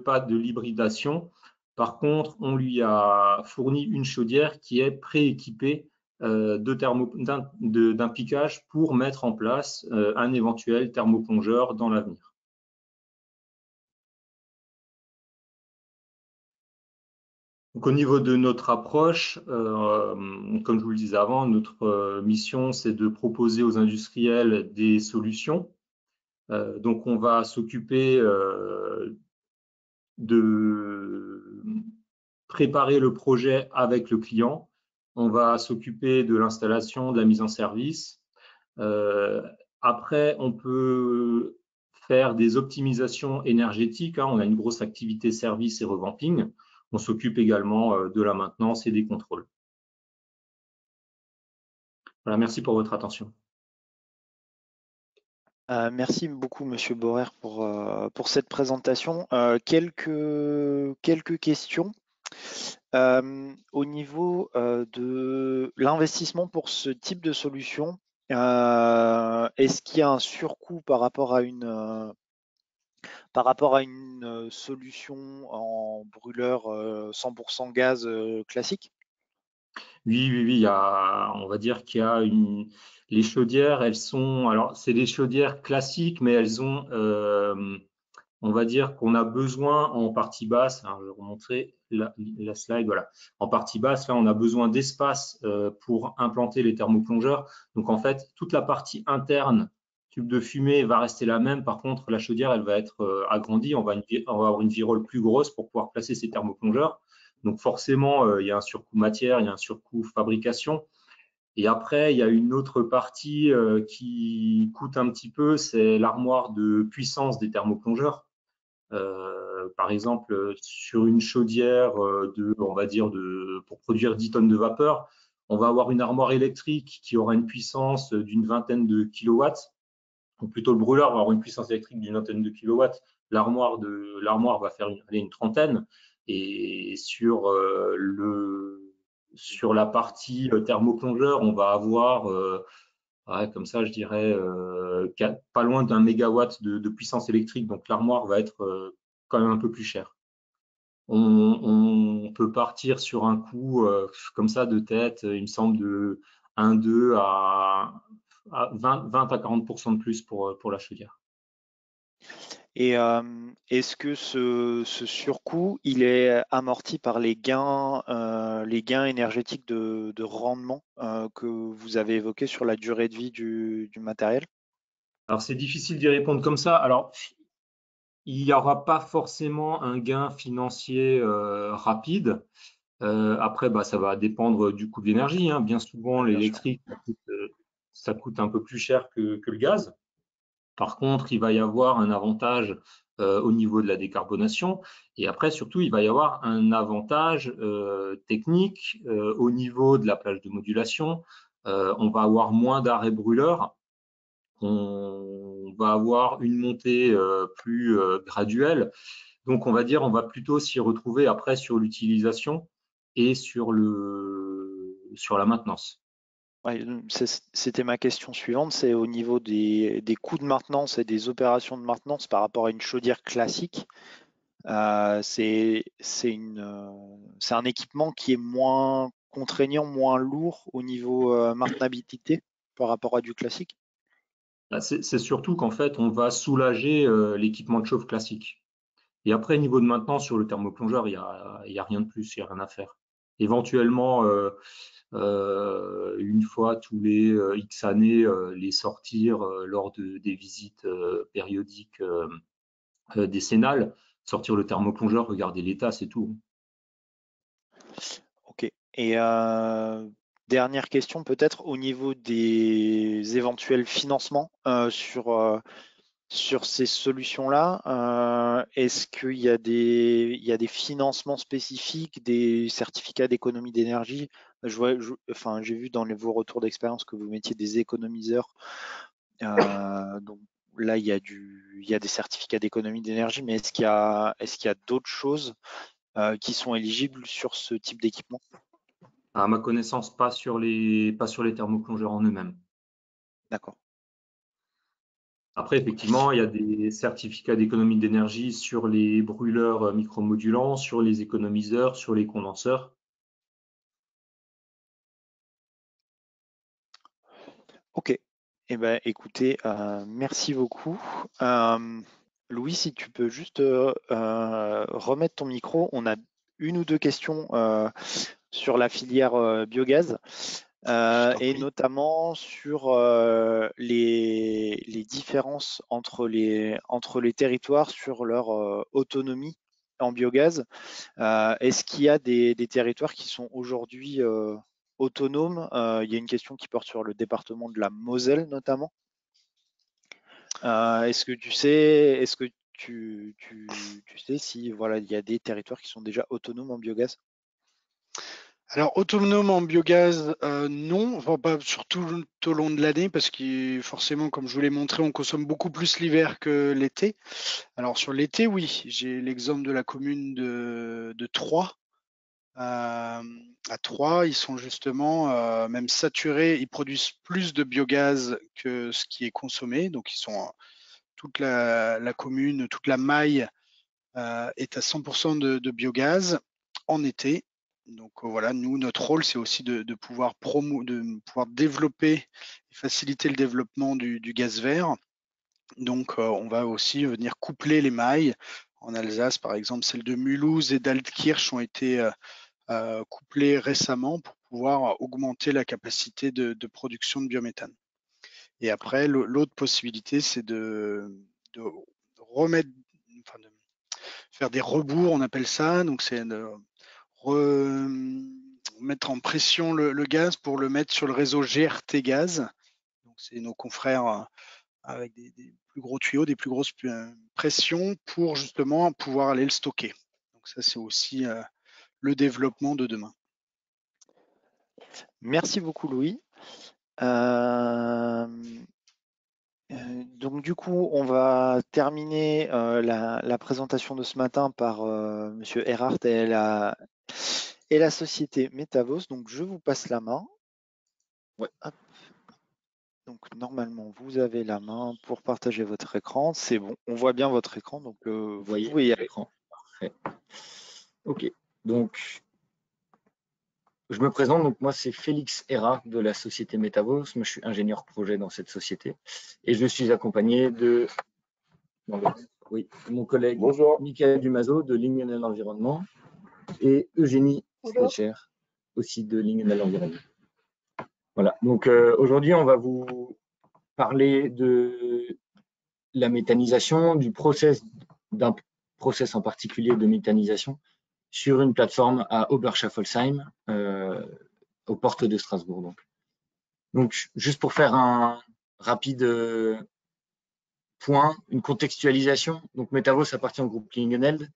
pas de l'hybridation. Par contre, on lui a fourni une chaudière qui est prééquipée d'un piquage pour mettre en place un éventuel thermoplongeur dans l'avenir. Donc, au niveau de notre approche, comme je vous le disais avant, notre mission, c'est de proposer aux industriels des solutions. Donc, on va s'occuper de préparer le projet avec le client. On va s'occuper de l'installation, de la mise en service. Après, on peut faire des optimisations énergétiques. On a une grosse activité service et revamping. On s'occupe également de la maintenance et des contrôles. Voilà, merci pour votre attention. Merci beaucoup, Monsieur Borer, pour cette présentation. Quelques questions. Au niveau de l'investissement pour ce type de solution, est-ce qu'il y a un surcoût par rapport à une solution en brûleur 100% gaz classique? Oui, on va dire qu'il y a les chaudières, elles sont, alors c'est des chaudières classiques, mais elles ont, on va dire qu'on a besoin en partie basse, alors je vais remontrer la slide, voilà. En partie basse, là, on a besoin d'espace pour implanter les thermoplongeurs. Donc, en fait, toute la partie interne, tube de fumée, va rester la même. Par contre, la chaudière, elle va être agrandie. On va avoir une virole plus grosse pour pouvoir placer ces thermoplongeurs. Donc, forcément, il y a un surcoût matière, il y a un surcoût fabrication. Et après, il y a une autre partie qui coûte un petit peu, c'est l'armoire de puissance des thermoplongeurs. Par exemple, sur une chaudière on va dire pour produire 10 tonnes de vapeur, on va avoir une armoire électrique qui aura une puissance d'une vingtaine de kilowatts, ou plutôt le brûleur va avoir une puissance électrique d'une vingtaine de kilowatts. L'armoire va faire une trentaine. Et sur la partie thermoplongeur, on va avoir comme ça, je dirais pas loin d'un mégawatt de puissance électrique. Donc l'armoire va être quand même un peu plus chère. On peut partir sur un coût comme ça de tête, il me semble de 1,2 à 20 à 40% de plus pour la chaudière. Et est-ce que ce surcoût, il est amorti par les gains énergétiques de rendement que vous avez évoqués sur la durée de vie du matériel? Alors c'est difficile d'y répondre comme ça. Alors il n'y aura pas forcément un gain financier rapide. Après, ça va dépendre du coût de l'énergie. Bien souvent, Bien sûr. l'électrique, ça coûte un peu plus cher que le gaz. Par contre, il va y avoir un avantage au niveau de la décarbonation. Et après, surtout, il va y avoir un avantage technique au niveau de la plage de modulation. On va avoir moins d'arrêts brûleurs. On va avoir une montée plus graduelle. Donc, on va plutôt s'y retrouver après sur l'utilisation et sur la maintenance. Ouais, c'était ma question suivante, c'est au niveau des coûts de maintenance et des opérations de maintenance par rapport à une chaudière classique. C'est un équipement qui est moins contraignant, moins lourd au niveau maintenabilité par rapport à du classique. C'est surtout qu'en fait, on va soulager l'équipement de chauffe classique. Et après, niveau de maintenance sur le thermoplongeur, il y a rien de plus, il n'y a rien à faire. Éventuellement, une fois tous les X années, les sortir lors des visites périodiques décennales, sortir le thermoplongeur, regarder l'état, c'est tout. Ok. Et dernière question peut-être au niveau des éventuels financements sur ces solutions-là. Est-ce qu'il y a il y a des financements spécifiques, des certificats d'économie d'énergie? Enfin, j'ai vu dans vos retours d'expérience que vous mettiez des économiseurs. Donc là, il y a des certificats d'économie d'énergie, mais est-ce qu'il y a d'autres choses qui sont éligibles sur ce type d'équipement? À ma connaissance, pas sur les thermoplongeurs en eux-mêmes. D'accord. Après, effectivement, il y a des certificats d'économie d'énergie sur les brûleurs micromodulants, sur les économiseurs, sur les condenseurs. Ok. Eh ben, écoutez, merci beaucoup. Louis, si tu peux juste remettre ton micro, on a une ou deux questions sur la filière biogaz. Et notamment sur les différences entre les territoires sur leur autonomie en biogaz. Est-ce qu'il y a des territoires qui sont aujourd'hui autonomes? Il y a une question qui porte sur le département de la Moselle notamment. Est-ce que tu sais, tu sais si voilà, il y a des territoires qui sont déjà autonomes en biogaz? Alors, autonome en biogaz, non, enfin, pas surtout tout au long de l'année, parce que forcément, comme je vous l'ai montré, on consomme beaucoup plus l'hiver que l'été. Alors, sur l'été, oui, j'ai l'exemple de la commune de Troyes. À Troyes, ils sont justement même saturés, ils produisent plus de biogaz que ce qui est consommé. Donc, ils sont toute la commune, toute la maille est à 100% de biogaz en été. Donc voilà, nous, notre rôle, c'est aussi de pouvoir développer et faciliter le développement du gaz vert. Donc on va aussi venir coupler les mailles. En Alsace, par exemple, celles de Mulhouse et d'Altkirch ont été couplées récemment pour pouvoir augmenter la capacité de production de biométhane. Et après, l'autre possibilité, c'est de remettre, enfin, de faire des rebours, on appelle ça. Donc, c'est de mettre en pression le gaz pour le mettre sur le réseau GRT Gaz. Donc, c'est nos confrères avec des plus gros tuyaux, des plus grosses pressions pour justement pouvoir aller le stocker. Donc, ça, c'est aussi le développement de demain. Merci beaucoup, Louis. Donc du coup, on va terminer la présentation de ce matin par Monsieur Erhardt et la société Metavos. Donc je vous passe la main. Ouais. Hop. Donc normalement, vous avez la main pour partager votre écran. C'est bon, on voit bien votre écran, donc vous voyez pouvez y aller. l'écran. Parfait. Ok, donc je me présente, donc moi c'est Félix Héra de la société Metavos, moi je suis ingénieur projet dans cette société et je suis accompagné de mon collègue Michael Dumazo de Lignonel Environnement et Eugénie Fletcher aussi de Lignonel Environnement. Voilà, donc aujourd'hui on va vous parler de la méthanisation, d'un process en particulier de méthanisation sur une plateforme à Oberschaffolsheim, aux portes de Strasbourg. Donc, juste pour faire un rapide point, une contextualisation. Donc, Metavos appartient au groupe Lingeneld.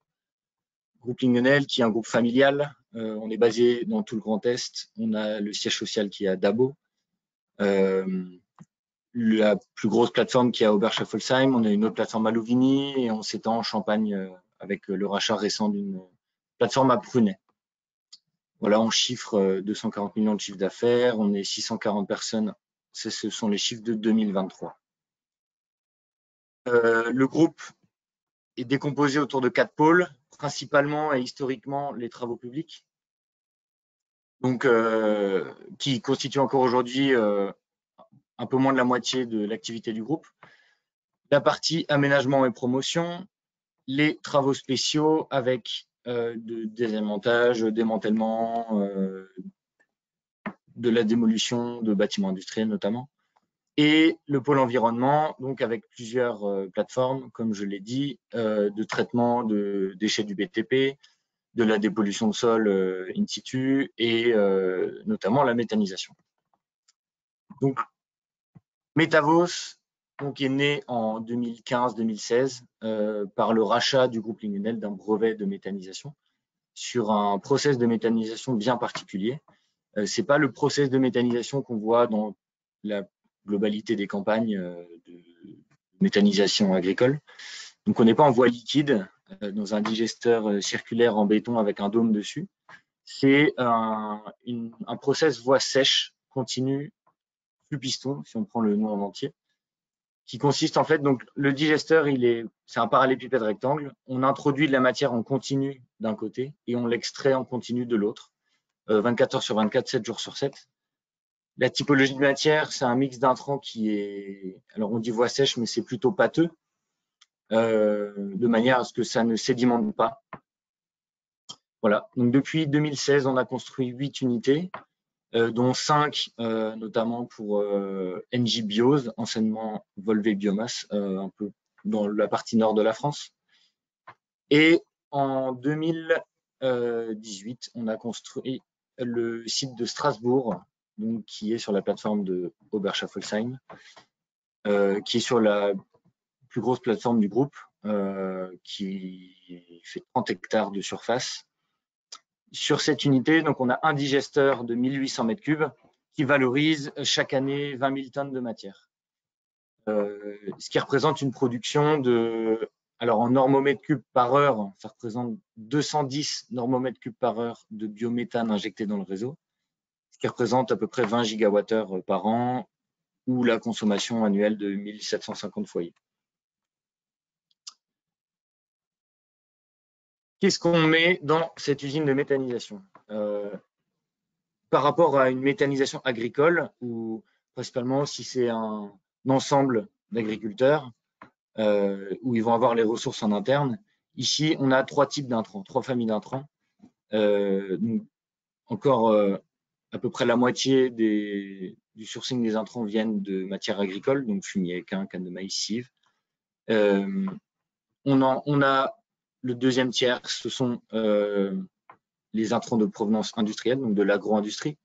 Groupe Lingeneld qui est un groupe familial. On est basé dans tout le Grand Est. On a le siège social qui est à Dabo. La plus grosse plateforme qui est à Oberschaffolsheim. On a une autre plateforme à Louvigny et on s'étend en Champagne avec le rachat récent d'une plateforme à Prunay. Voilà, on chiffre 240 millions de chiffre d'affaires, on est 640 personnes, ce sont les chiffres de 2023. Le groupe est décomposé autour de 4 pôles, principalement et historiquement les travaux publics, donc qui constituent encore aujourd'hui un peu moins de la moitié de l'activité du groupe. La partie aménagement et promotion, les travaux spéciaux avec de désamiantage, démantèlement, de la démolition de bâtiments industriels notamment, et le pôle environnement, donc avec plusieurs plateformes, comme je l'ai dit, de traitement de déchets du BTP, de la dépollution de sol in situ et notamment la méthanisation. Donc, Metavos donc, est né en 2015-2016 par le rachat du groupe Lingeneld d'un brevet de méthanisation sur un process de méthanisation bien particulier. C'est pas le process de méthanisation qu'on voit dans la globalité des campagnes de méthanisation agricole. Donc, on n'est pas en voie liquide dans un digesteur circulaire en béton avec un dôme dessus. C'est un process voie sèche continue, flux piston, si on prend le nom en entier, qui consiste en fait, donc le digesteur, c'est un parallélépipède rectangle. On introduit de la matière en continu d'un côté et on l'extrait en continu de l'autre, 24 heures sur 24, 7 jours sur 7. La typologie de matière, c'est un mix d'intrants qui est, alors on dit voie sèche, mais c'est plutôt pâteux, de manière à ce que ça ne sédimente pas. Voilà, donc depuis 2016, on a construit 8 unités, dont 5 notamment pour NJ Biose, anciennement Volvé Biomasse, un peu dans la partie nord de la France. Et en 2018, on a construit le site de Strasbourg, donc, qui est sur la plateforme de Oberschaffelsheim, qui est sur la plus grosse plateforme du groupe, qui fait 30 hectares de surface. Sur cette unité, donc on a un digesteur de 1800 m3 qui valorise chaque année 20 000 tonnes de matière. Ce qui représente une production de, alors en normomètres cubes par heure, ça représente 210 normomètres cubes par heure de biométhane injecté dans le réseau, ce qui représente à peu près 20 gigawattheures par an ou la consommation annuelle de 1750 foyers. Qu'est-ce qu'on met dans cette usine de méthanisation? Par rapport à une méthanisation agricole, ou principalement si c'est un ensemble d'agriculteurs où ils vont avoir les ressources en interne, ici on a 3 types d'intrants, 3 familles d'intrants. Encore à peu près la moitié du sourcing des intrants viennent de matières agricoles, donc fumier, équin, canne de maïs, cive. On a le deuxième tiers, ce sont les intrants de provenance industrielle, donc de l'agro-industrie,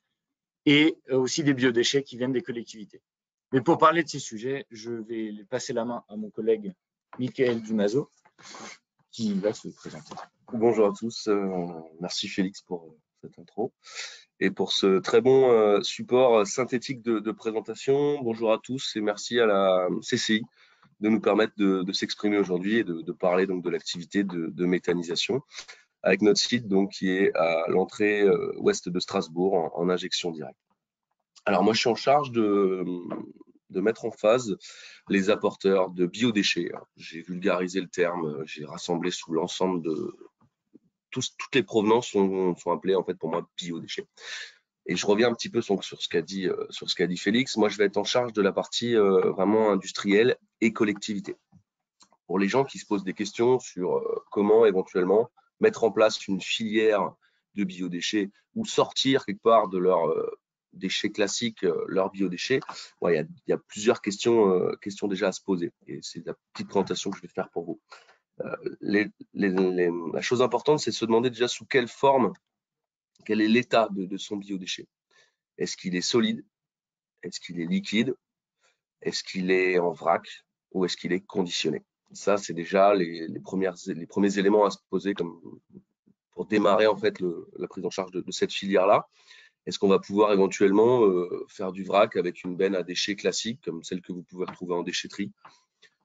et aussi des biodéchets qui viennent des collectivités. Mais pour parler de ces sujets, je vais passer la main à mon collègue Michael Dumazo, qui va se présenter. Bonjour à tous, merci Félix pour cette intro et pour ce très bon support synthétique de présentation. Bonjour à tous et merci à la CCI de nous permettre de s'exprimer aujourd'hui et de parler donc de l'activité de méthanisation avec notre site donc qui est à l'entrée ouest de Strasbourg en injection directe. Alors moi je suis en charge de mettre en phase les apporteurs de biodéchets. J'ai vulgarisé le terme, j'ai rassemblé sous l'ensemble de toutes les provenances sont appelées en fait pour moi biodéchets. Et je reviens un petit peu sur ce qu'a dit Félix. Moi je vais être en charge de la partie vraiment industrielle et collectivité. Pour les gens qui se posent des questions sur comment éventuellement mettre en place une filière de biodéchets ou sortir quelque part de leurs déchets classiques, leurs biodéchets, il y a plusieurs questions déjà à se poser. Et c'est la petite présentation que je vais faire pour vous. La chose importante, c'est de se demander déjà sous quelle forme, quel est l'état de son biodéchet. Est-ce qu'il est solide? Est-ce qu'il est liquide? Est-ce qu'il est en vrac? Ou est-ce qu'il est conditionné? Ça, c'est déjà les premiers éléments à se poser pour démarrer en fait la prise en charge de cette filière-là. Est-ce qu'on va pouvoir éventuellement faire du vrac avec une benne à déchets classique, comme celle que vous pouvez retrouver en déchetterie,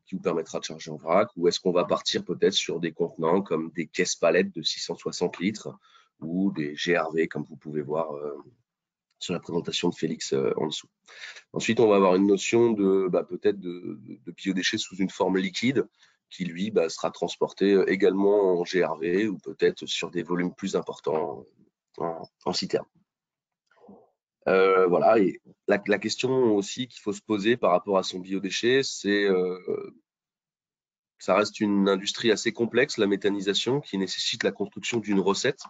qui vous permettra de charger en vrac, ou est-ce qu'on va partir peut-être sur des contenants comme des caisses palettes de 660 litres ou des GRV, comme vous pouvez voir sur la présentation de Félix en dessous. Ensuite, on va avoir une notion peut-être de biodéchets sous une forme liquide, qui lui sera transporté également en GRV ou peut-être sur des volumes plus importants en citerne. Voilà, et la question aussi qu'il faut se poser par rapport à son biodéchet, c'est ça reste une industrie assez complexe, la méthanisation, qui nécessite la construction d'une recette.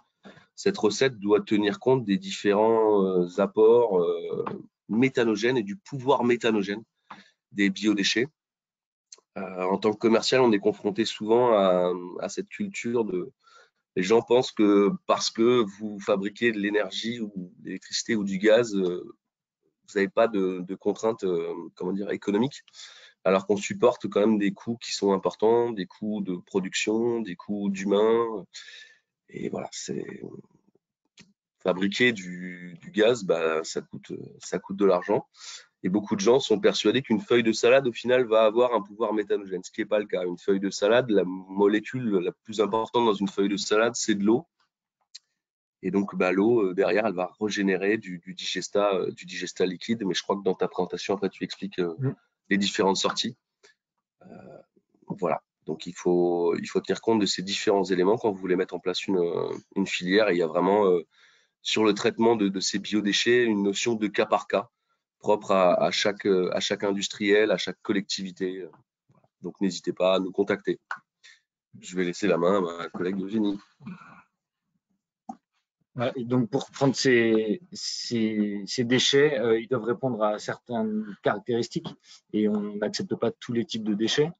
Cette recette doit tenir compte des différents apports méthanogènes et du pouvoir méthanogène des biodéchets. En tant que commercial, on est confronté souvent à cette culture les gens pensent que parce que vous fabriquez de l'énergie ou de l'électricité ou du gaz, vous n'avez pas de contraintes économiques, alors qu'on supporte quand même des coûts qui sont importants, des coûts de production, des coûts d'humains. Et voilà, fabriquer du gaz, ça coûte de l'argent. Et beaucoup de gens sont persuadés qu'une feuille de salade, au final, va avoir un pouvoir méthanogène, ce qui n'est pas le cas. Une feuille de salade, la molécule la plus importante dans une feuille de salade, c'est de l'eau. Et donc, l'eau, derrière, elle va régénérer du digestat liquide. Mais je crois que dans ta présentation, après, tu expliques les différentes sorties. Voilà. Donc, il faut tenir compte de ces différents éléments quand vous voulez mettre en place une filière. Et il y a vraiment, sur le traitement de ces biodéchets, une notion de cas par cas, propre à chaque industriel, à chaque collectivité. Donc, n'hésitez pas à nous contacter. Je vais laisser la main à ma collègue Eugénie. Et donc, pour prendre ces déchets, ils doivent répondre à certaines caractéristiques et on n'accepte pas tous les types de déchets.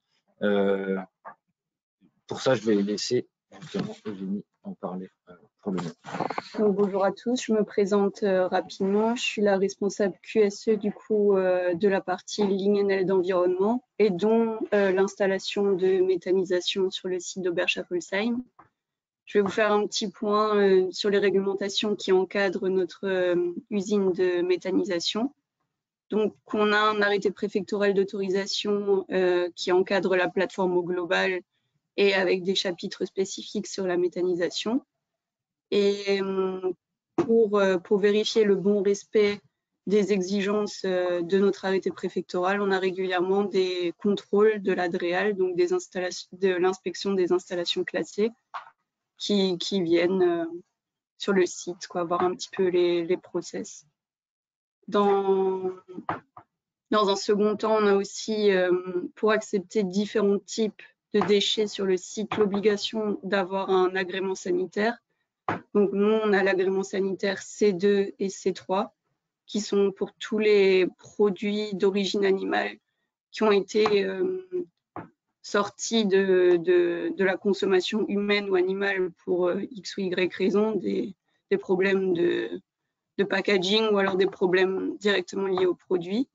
Pour ça, je vais laisser justement Eugénie en parler pour le moment. Donc, bonjour à tous, je me présente rapidement. Je suis la responsable QSE du coup de la partie ligne NL d'environnement et dont l'installation de méthanisation sur le site d'Oberschaffolsheim. Je vais vous faire un petit point sur les réglementations qui encadrent notre usine de méthanisation. Donc, on a un arrêté préfectoral d'autorisation qui encadre la plateforme au global et avec des chapitres spécifiques sur la méthanisation. Et pour vérifier le bon respect des exigences de notre arrêté préfectoral, on a régulièrement des contrôles de l'ADREAL, donc de l'inspection des installations classées, qui viennent sur le site, voir un petit peu les process. Dans un second temps, on a aussi, pour accepter différents types de déchets sur le site, l'obligation d'avoir un agrément sanitaire. Donc, nous, on a l'agrément sanitaire C2 et C3, qui sont pour tous les produits d'origine animale qui ont été sortis de la consommation humaine ou animale pour X ou Y raison, des problèmes de packaging ou alors des problèmes directement liés aux produits.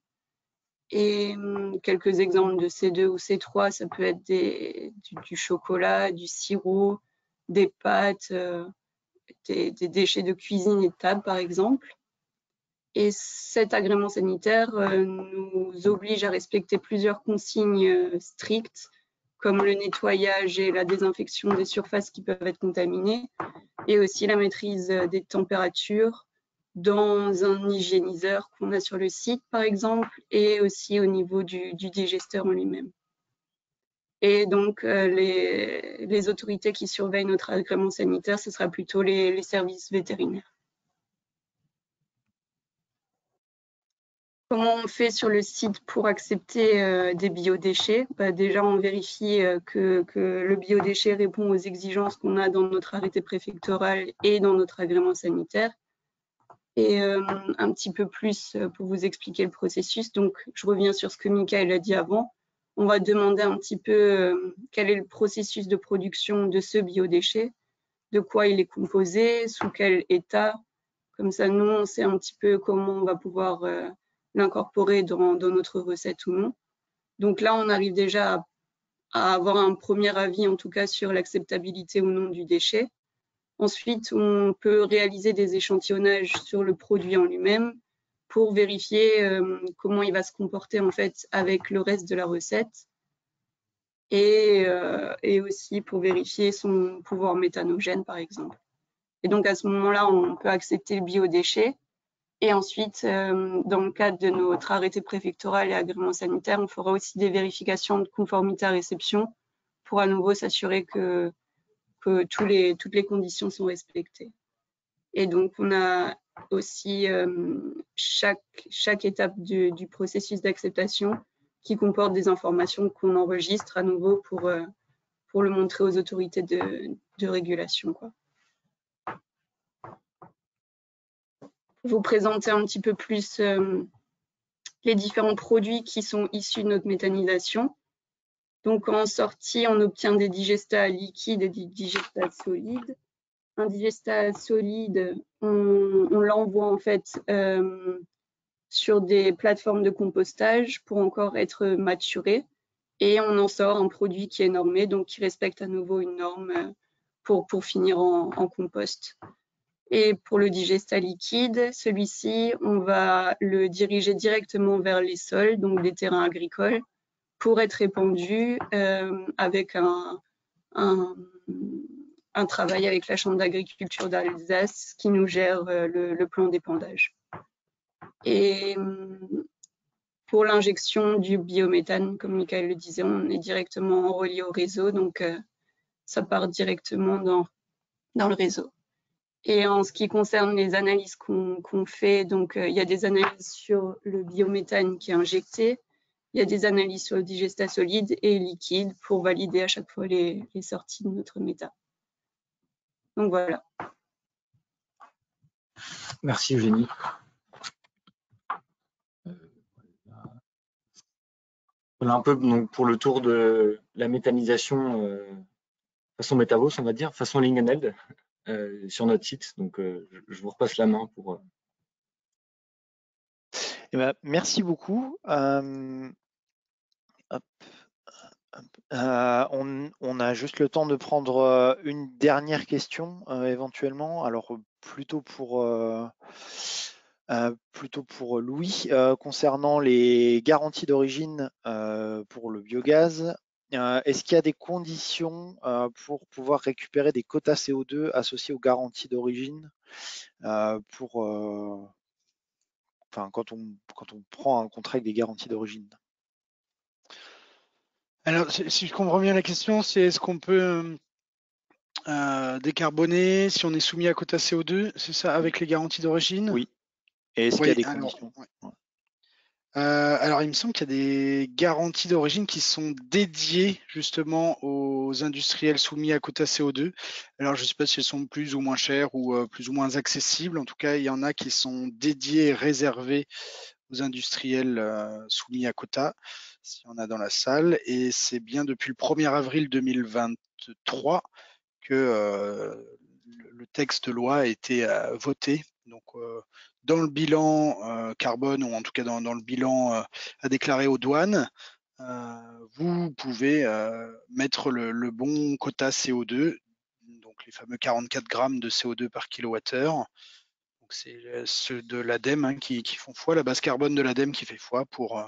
Et quelques exemples de C2 ou C3, ça peut être du chocolat, du sirop, des pâtes, des déchets de cuisine et de table, par exemple. Et cet agrément sanitaire nous oblige à respecter plusieurs consignes strictes, comme le nettoyage et la désinfection des surfaces qui peuvent être contaminées, et aussi la maîtrise des températures dans un hygiéniseur qu'on a sur le site, par exemple, et aussi au niveau du digesteur en lui-même. Et donc, les autorités qui surveillent notre agrément sanitaire, ce sera plutôt les services vétérinaires. Comment on fait sur le site pour accepter des biodéchets? Déjà, on vérifie que le biodéchet répond aux exigences qu'on a dans notre arrêté préfectoral et dans notre agrément sanitaire. Et un petit peu plus pour vous expliquer le processus. Donc, je reviens sur ce que Michael a dit avant. On va demander un petit peu quel est le processus de production de ce biodéchet, de quoi il est composé, sous quel état. Comme ça, nous, on sait un petit peu comment on va pouvoir l'incorporer dans notre recette ou non. Donc là, on arrive déjà à avoir un premier avis, en tout cas, sur l'acceptabilité ou non du déchet. Ensuite, on peut réaliser des échantillonnages sur le produit en lui-même pour vérifier comment il va se comporter en fait avec le reste de la recette et aussi pour vérifier son pouvoir méthanogène, par exemple. Et donc, à ce moment-là, on peut accepter le biodéchet. Et ensuite, dans le cadre de notre arrêté préfectoral et agrément sanitaire, on fera aussi des vérifications de conformité à réception pour à nouveau s'assurer que toutes les conditions sont respectées. Et donc, on a aussi chaque étape du processus d'acceptation qui comporte des informations qu'on enregistre à nouveau pour le montrer aux autorités de régulation, Pour vous présenter un petit peu plus les différents produits qui sont issus de notre méthanisation. Donc, en sortie, on obtient des digestats liquides et des digestats solides. Un digestat solide, on l'envoie en fait sur des plateformes de compostage pour encore être maturé. Et on en sort un produit qui est normé, donc qui respecte à nouveau une norme pour finir en compost. Et pour le digestat liquide, celui-ci, on va le diriger directement vers les sols, donc des terrains agricoles, pour être répandu avec un un travail avec la Chambre d'agriculture d'Alsace qui nous gère le plan d'épandage. Et pour l'injection du biométhane, comme Michael le disait, on est directement relié au réseau, donc ça part directement dans le réseau. Et en ce qui concerne les analyses qu'on fait, donc il y a des analyses sur le biométhane qui est injecté, il y a des analyses sur le digestat solide et liquide pour valider à chaque fois les sorties de notre méta. Donc voilà. Merci Eugénie. Voilà un peu donc, pour le tour de la méthanisation façon Métavos, on va dire, façon Lingenheld sur notre site. Donc je vous repasse la main pour. Eh ben, merci beaucoup. On a juste le temps de prendre une dernière question éventuellement. Alors plutôt pour Louis concernant les garanties d'origine pour le biogaz. Est-ce qu'il y a des conditions pour pouvoir récupérer des quotas CO2 associés aux garanties d'origine quand on prend un contrat avec des garanties d'origine? Alors, si je comprends bien la question, c'est est-ce qu'on peut décarboner si on est soumis à quota CO2, c'est ça, avec les garanties d'origine? Oui. Et est-ce qu'il y a des conditions? Alors, il me semble qu'il y a des garanties d'origine qui sont dédiées justement aux industriels soumis à quota CO2. Alors, je ne sais pas si elles sont plus ou moins chères ou plus ou moins accessibles. En tout cas, il y en a qui sont dédiées et réservées aux industriels soumis à quota, s'il y en a dans la salle. Et c'est bien depuis le 1er avril 2023 que le texte de loi a été voté. Donc, dans le bilan carbone, ou en tout cas dans le bilan à déclarer aux douanes, vous pouvez mettre le bon quota CO2, donc les fameux 44 grammes de CO2 par kilowattheure. C'est ceux de l'ADEME qui font foi, la base carbone de l'ADEME qui fait foi pour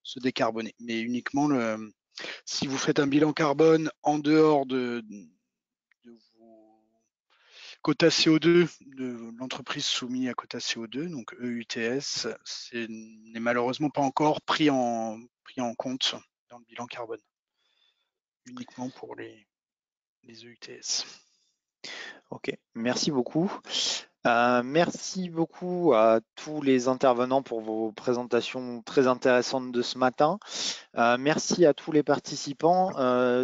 se décarboner. Mais uniquement si vous faites un bilan carbone en dehors de vos quotas CO2 de l'entreprise soumise à quota CO2, donc EUTS, n'est malheureusement pas encore pris en compte dans le bilan carbone, uniquement pour les EUTS. Ok, merci beaucoup. Merci beaucoup à tous les intervenants pour vos présentations très intéressantes de ce matin. Merci à tous les participants.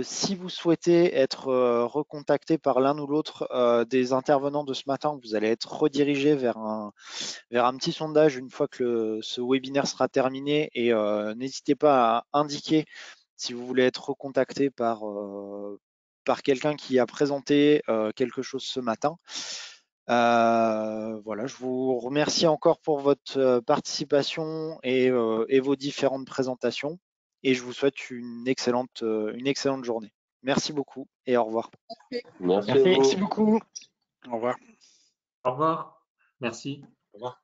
Si vous souhaitez être recontacté par l'un ou l'autre des intervenants de ce matin, vous allez être redirigé vers un petit sondage une fois que ce webinaire sera terminé, et n'hésitez pas à indiquer si vous voulez être recontacté par quelqu'un qui a présenté quelque chose ce matin. Voilà, je vous remercie encore pour votre participation et vos différentes présentations, et je vous souhaite une excellente journée. Merci beaucoup et au revoir. Merci Beaucoup. Au revoir. Au revoir. Merci. Au revoir.